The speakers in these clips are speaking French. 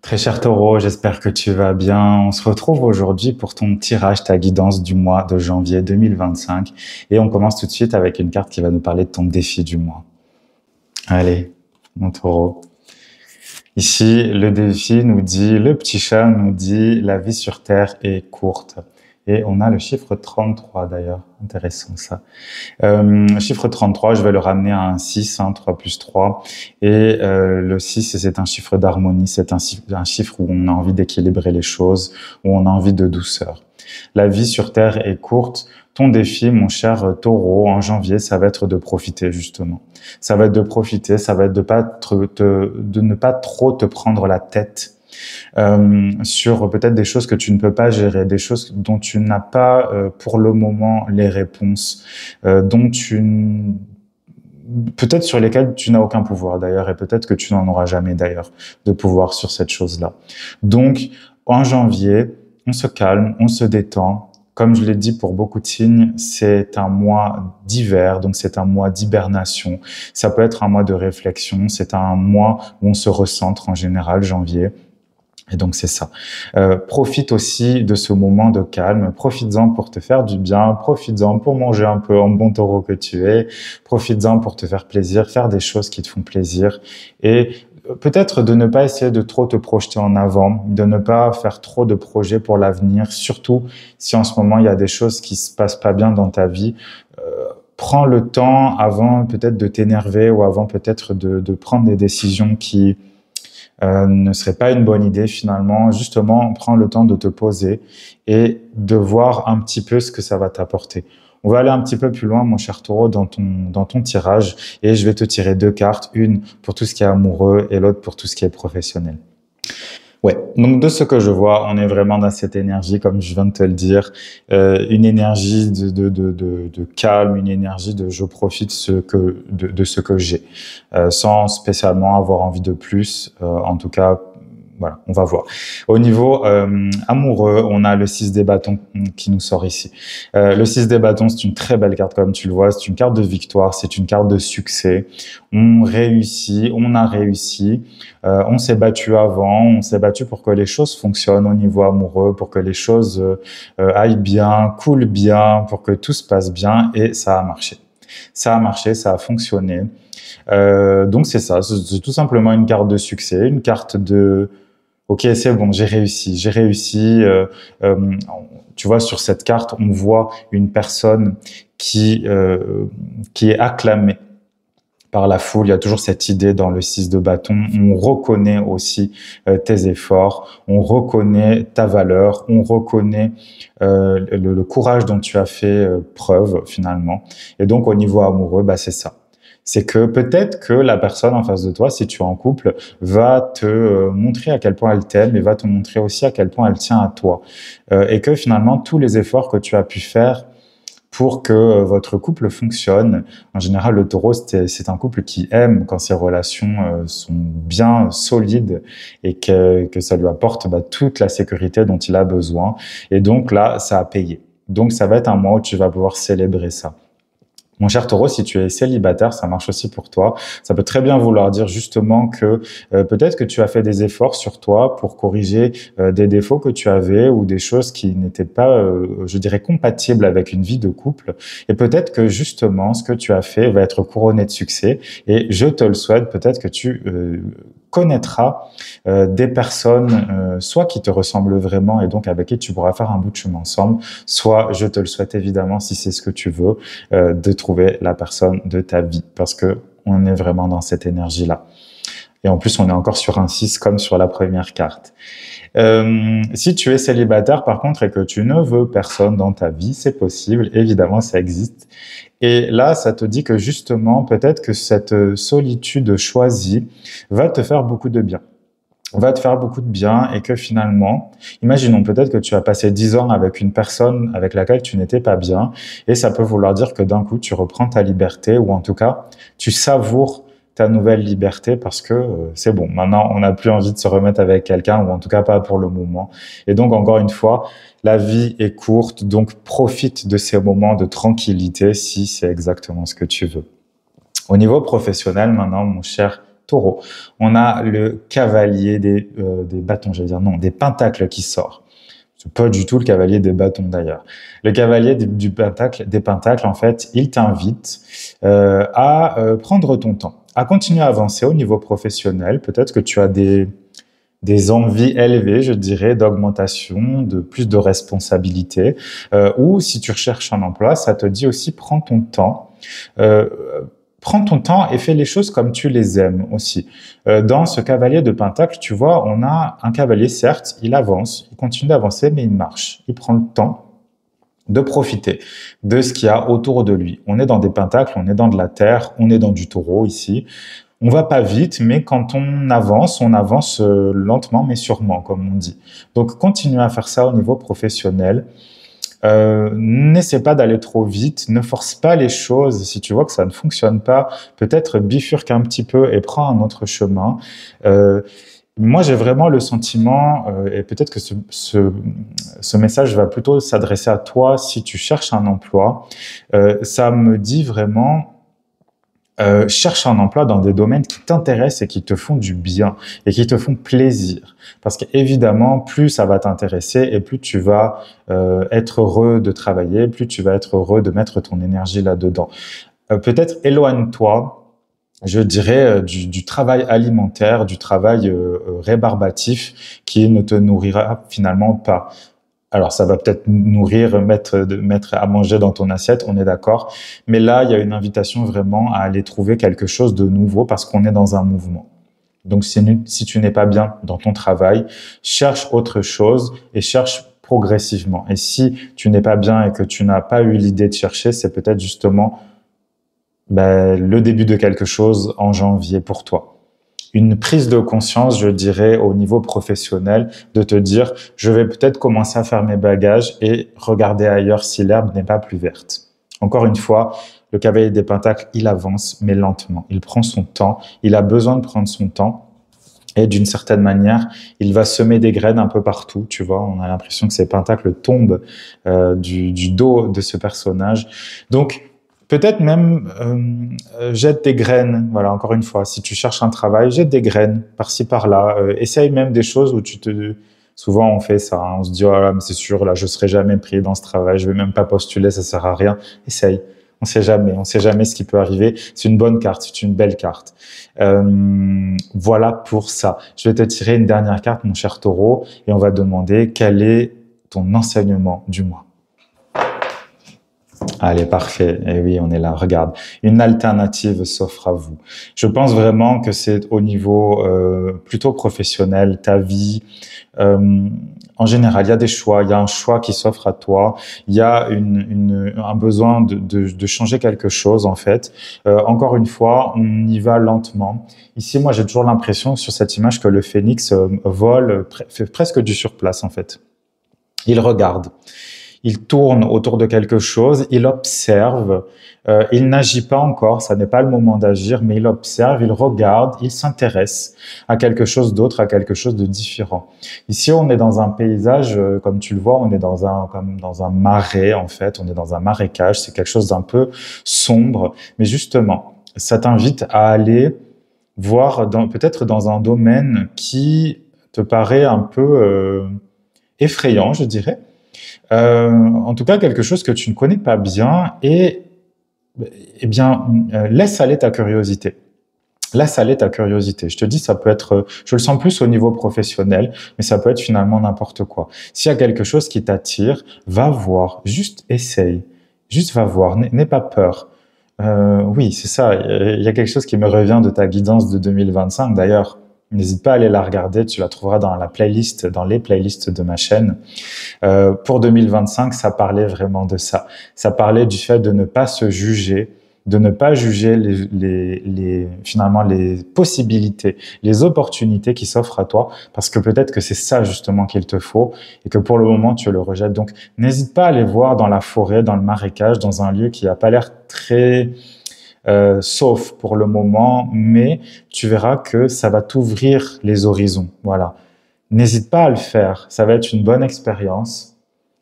Très cher Taureau, j'espère que tu vas bien. On se retrouve aujourd'hui pour ton tirage, ta guidance du mois de janvier 2025. Et on commence tout de suite avec une carte qui va nous parler de ton défi du mois. Allez, mon Taureau. Ici, le défi nous dit, le petit chat nous dit, la vie sur Terre est courte. Et on a le chiffre 33 d'ailleurs, intéressant ça. Chiffre 33, je vais le ramener à un 6, 3 plus 3. Et le 6, c'est un chiffre d'harmonie, c'est un chiffre où on a envie d'équilibrer les choses, où on a envie de douceur. La vie sur Terre est courte. Ton défi, mon cher Taureau, en janvier, ça va être de profiter justement. Ça va être de profiter, ça va être de ne pas trop te prendre la tête sur peut-être des choses que tu ne peux pas gérer, des choses dont tu n'as pas pour le moment les réponses, peut-être sur lesquelles tu n'as aucun pouvoir d'ailleurs, et peut-être que tu n'en auras jamais d'ailleurs de pouvoir sur cette chose-là. Donc, en janvier, on se calme, on se détend. Comme je l'ai dit pour beaucoup de signes, c'est un mois d'hiver, donc c'est un mois d'hibernation. Ça peut être un mois de réflexion, c'est un mois où on se recentre en général, janvier. Et donc, c'est ça. Profite aussi de ce moment de calme. Profites-en pour te faire du bien. Profites-en pour manger un peu en bon taureau que tu es. Profites-en pour te faire plaisir, faire des choses qui te font plaisir. Et peut-être de ne pas essayer de trop te projeter en avant, de ne pas faire trop de projets pour l'avenir, surtout si en ce moment, il y a des choses qui se passent pas bien dans ta vie. Prends le temps avant peut-être de t'énerver ou avant peut-être de prendre des décisions qui ne serait pas une bonne idée finalement. Justement, prends le temps de te poser et de voir un petit peu ce que ça va t'apporter. On va aller un petit peu plus loin, mon cher Taureau, dans ton tirage, et je vais te tirer deux cartes, une pour tout ce qui est amoureux et l'autre pour tout ce qui est professionnel. Ouais, donc de ce que je vois, on est vraiment dans cette énergie, comme je viens de te le dire, une énergie de calme, une énergie de je profite de ce que j'ai, sans spécialement avoir envie de plus, en tout cas. Voilà, on va voir. Au niveau amoureux, on a le 6 des bâtons qui nous sort ici. Le 6 des bâtons, c'est une très belle carte, comme tu le vois. C'est une carte de victoire, c'est une carte de succès. On réussit, on a réussi. On s'est battu avant, on s'est battu pour que les choses fonctionnent au niveau amoureux, pour que les choses aillent bien, coulent bien, pour que tout se passe bien. Et ça a marché. Ça a marché, ça a fonctionné. Donc c'est ça, c'est tout simplement une carte de succès, une carte de ok, c'est bon, j'ai réussi, j'ai réussi. Tu vois, sur cette carte, on voit une personne qui est acclamée par la foule. Il y a toujours cette idée dans le 6 de bâton. On reconnaît aussi tes efforts, on reconnaît ta valeur, on reconnaît le courage dont tu as fait preuve finalement. Et donc, au niveau amoureux, bah, c'est ça. C'est que peut-être que la personne en face de toi, si tu es en couple, va te montrer à quel point elle t'aime et va te montrer aussi à quel point elle tient à toi. Et que finalement, tous les efforts que tu as pu faire pour que votre couple fonctionne, en général, le taureau, c'est un couple qui aime quand ses relations sont bien solides et que ça lui apporte toute la sécurité dont il a besoin. Et donc là, ça a payé. Donc ça va être un mois où tu vas pouvoir célébrer ça. Mon cher Taureau, si tu es célibataire, ça marche aussi pour toi. Ça peut très bien vouloir dire justement que peut-être que tu as fait des efforts sur toi pour corriger des défauts que tu avais ou des choses qui n'étaient pas, je dirais, compatibles avec une vie de couple. Et peut-être que justement, ce que tu as fait va être couronné de succès. Et je te le souhaite, peut-être que tu connaîtras des personnes soit qui te ressemblent vraiment et donc avec qui tu pourras faire un bout de chemin ensemble, soit, je te le souhaite évidemment, si c'est ce que tu veux, de trouver la personne de ta vie, parce que on est vraiment dans cette énergie-là. Et en plus, on est encore sur un 6 comme sur la première carte. Si tu es célibataire, par contre, et que tu ne veux personne dans ta vie, c'est possible, évidemment, ça existe. Et là, ça te dit que justement, peut-être que cette solitude choisie va te faire beaucoup de bien. Va te faire beaucoup de bien et que finalement, imaginons peut-être que tu as passé 10 ans avec une personne avec laquelle tu n'étais pas bien et ça peut vouloir dire que d'un coup, tu reprends ta liberté ou en tout cas, tu savoures ta nouvelle liberté parce que c'est bon. Maintenant, on n'a plus envie de se remettre avec quelqu'un ou en tout cas pas pour le moment. Et donc, encore une fois, la vie est courte, donc profite de ces moments de tranquillité si c'est exactement ce que tu veux. Au niveau professionnel, maintenant, mon cher Taureau, on a le cavalier des bâtons, j'allais dire non, des pentacles qui sort. C'est pas du tout le cavalier des bâtons d'ailleurs. Le cavalier des pentacles, en fait, il t'invite à prendre ton temps, à continuer à avancer au niveau professionnel. Peut-être que tu as des envies élevées, je dirais, d'augmentation, de plus de responsabilités, ou si tu recherches un emploi, ça te dit aussi prends ton temps. Prends ton temps et fais les choses comme tu les aimes aussi. Dans ce cavalier de Pentacle, tu vois, on a un cavalier, certes, il avance, il continue d'avancer, mais il marche. Il prend le temps de profiter de ce qu'il y a autour de lui. On est dans des pentacles, on est dans de la terre, on est dans du taureau ici. On va pas vite, mais quand on avance lentement mais sûrement, comme on dit. Donc, continue à faire ça au niveau professionnel. N'essaie pas d'aller trop vite, ne force pas les choses. Si tu vois que ça ne fonctionne pas, peut-être bifurque un petit peu et prends un autre chemin. Moi, j'ai vraiment le sentiment, et peut-être que ce message va plutôt s'adresser à toi si tu cherches un emploi. Ça me dit vraiment, cherche un emploi dans des domaines qui t'intéressent et qui te font du bien et qui te font plaisir. Parce qu'évidemment, plus ça va t'intéresser et plus tu vas être heureux de travailler, plus tu vas être heureux de mettre ton énergie là-dedans. Peut-être éloigne-toi, je dirais, du travail alimentaire, du travail rébarbatif qui ne te nourrira finalement pas. Alors, ça va peut-être nourrir, mettre à manger dans ton assiette, on est d'accord. Mais là, il y a une invitation vraiment à aller trouver quelque chose de nouveau parce qu'on est dans un mouvement. Donc, si tu n'es pas bien dans ton travail, cherche autre chose et cherche progressivement. Et si tu n'es pas bien et que tu n'as pas eu l'idée de chercher, c'est peut-être justement le début de quelque chose en janvier pour toi. Une prise de conscience, je dirais, au niveau professionnel, de te dire, je vais peut-être commencer à faire mes bagages et regarder ailleurs si l'herbe n'est pas plus verte. Encore une fois, le cavalier des pentacles, il avance, mais lentement. Il prend son temps, il a besoin de prendre son temps. Et d'une certaine manière, il va semer des graines un peu partout, tu vois. On a l'impression que ces pentacles tombent du dos de ce personnage. Donc, peut-être même jette des graines, voilà, encore une fois, si tu cherches un travail, jette des graines par-ci, par-là. Essaye même des choses où souvent on fait ça, hein, on se dit, oh là, mais c'est sûr, là, je serai jamais pris dans ce travail, je vais même pas postuler, ça sert à rien. Essaye. On sait jamais ce qui peut arriver. C'est une bonne carte, c'est une belle carte. Voilà pour ça. Je vais te tirer une dernière carte, mon cher Taureau, et on va demander quel est ton enseignement du mois. Allez, parfait. Et oui, on est là. Regarde, une alternative s'offre à vous. Je pense vraiment que c'est au niveau plutôt professionnel, ta vie. En général, il y a des choix. Il y a un choix qui s'offre à toi. Il y a un besoin de changer quelque chose, en fait. Encore une fois, on y va lentement. Ici, moi, j'ai toujours l'impression sur cette image que le phénix vole, fait presque du surplace, en fait. Il regarde. Il tourne autour de quelque chose, il observe, il n'agit pas encore, ça n'est pas le moment d'agir, mais il observe, il regarde, il s'intéresse à quelque chose d'autre, à quelque chose de différent. Ici, on est dans un paysage, comme tu le vois, on est comme dans un marais, en fait, on est dans un marécage, c'est quelque chose d'un peu sombre, mais justement, ça t'invite à aller voir peut-être dans un domaine qui te paraît un peu effrayant, je dirais. En tout cas, quelque chose que tu ne connais pas bien et, eh bien, laisse aller ta curiosité. Laisse aller ta curiosité. Je te dis, ça peut être, je le sens plus au niveau professionnel, mais ça peut être finalement n'importe quoi. S'il y a quelque chose qui t'attire, va voir, juste essaye, juste va voir, n'aie pas peur. Oui, c'est ça. Il y a quelque chose qui me revient de ta guidance de 2025. D'ailleurs, n'hésite pas à aller la regarder. Tu la trouveras dans les playlists de ma chaîne. Pour 2025, ça parlait vraiment de ça. Ça parlait du fait de ne pas se juger, de ne pas juger finalement les possibilités, les opportunités qui s'offrent à toi, parce que peut-être que c'est ça justement qu'il te faut et que pour le moment tu le rejettes. Donc n'hésite pas à aller voir dans la forêt, dans le marécage, dans un lieu qui n'a pas l'air très sauf pour le moment, mais tu verras que ça va t'ouvrir les horizons. Voilà. N'hésite pas à le faire. Ça va être une bonne expérience.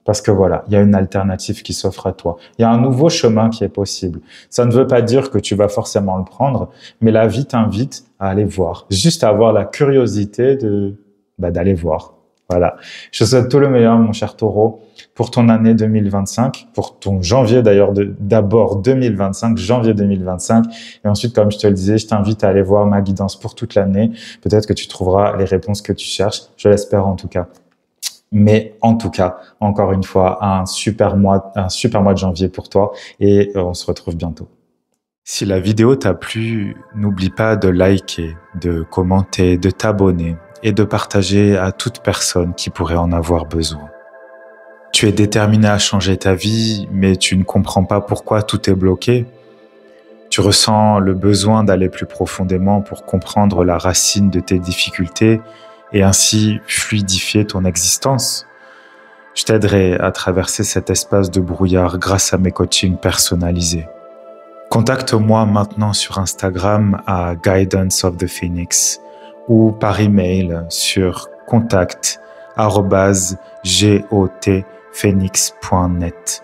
Parce que voilà, il y a une alternative qui s'offre à toi. Il y a un nouveau chemin qui est possible. Ça ne veut pas dire que tu vas forcément le prendre, mais la vie t'invite à aller voir. Juste à avoir la curiosité d'aller voir. Voilà. Je te souhaite tout le meilleur, mon cher Taureau, pour ton année 2025, pour ton janvier d'ailleurs, d'abord 2025, janvier 2025. Et ensuite, comme je te le disais, je t'invite à aller voir ma guidance pour toute l'année. Peut-être que tu trouveras les réponses que tu cherches. Je l'espère en tout cas. Mais en tout cas, encore une fois, un super mois de janvier pour toi et on se retrouve bientôt. Si la vidéo t'a plu, n'oublie pas de liker, de commenter, de t'abonner et de partager à toute personne qui pourrait en avoir besoin. Tu es déterminé à changer ta vie, mais tu ne comprends pas pourquoi tout est bloqué. Tu ressens le besoin d'aller plus profondément pour comprendre la racine de tes difficultés et ainsi fluidifier ton existence. Je t'aiderai à traverser cet espace de brouillard grâce à mes coachings personnalisés. Contacte-moi maintenant sur Instagram à Guidance of the Phoenix ou par email sur contact@gotphoenix.net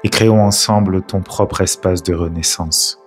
et créons ensemble ton propre espace de renaissance.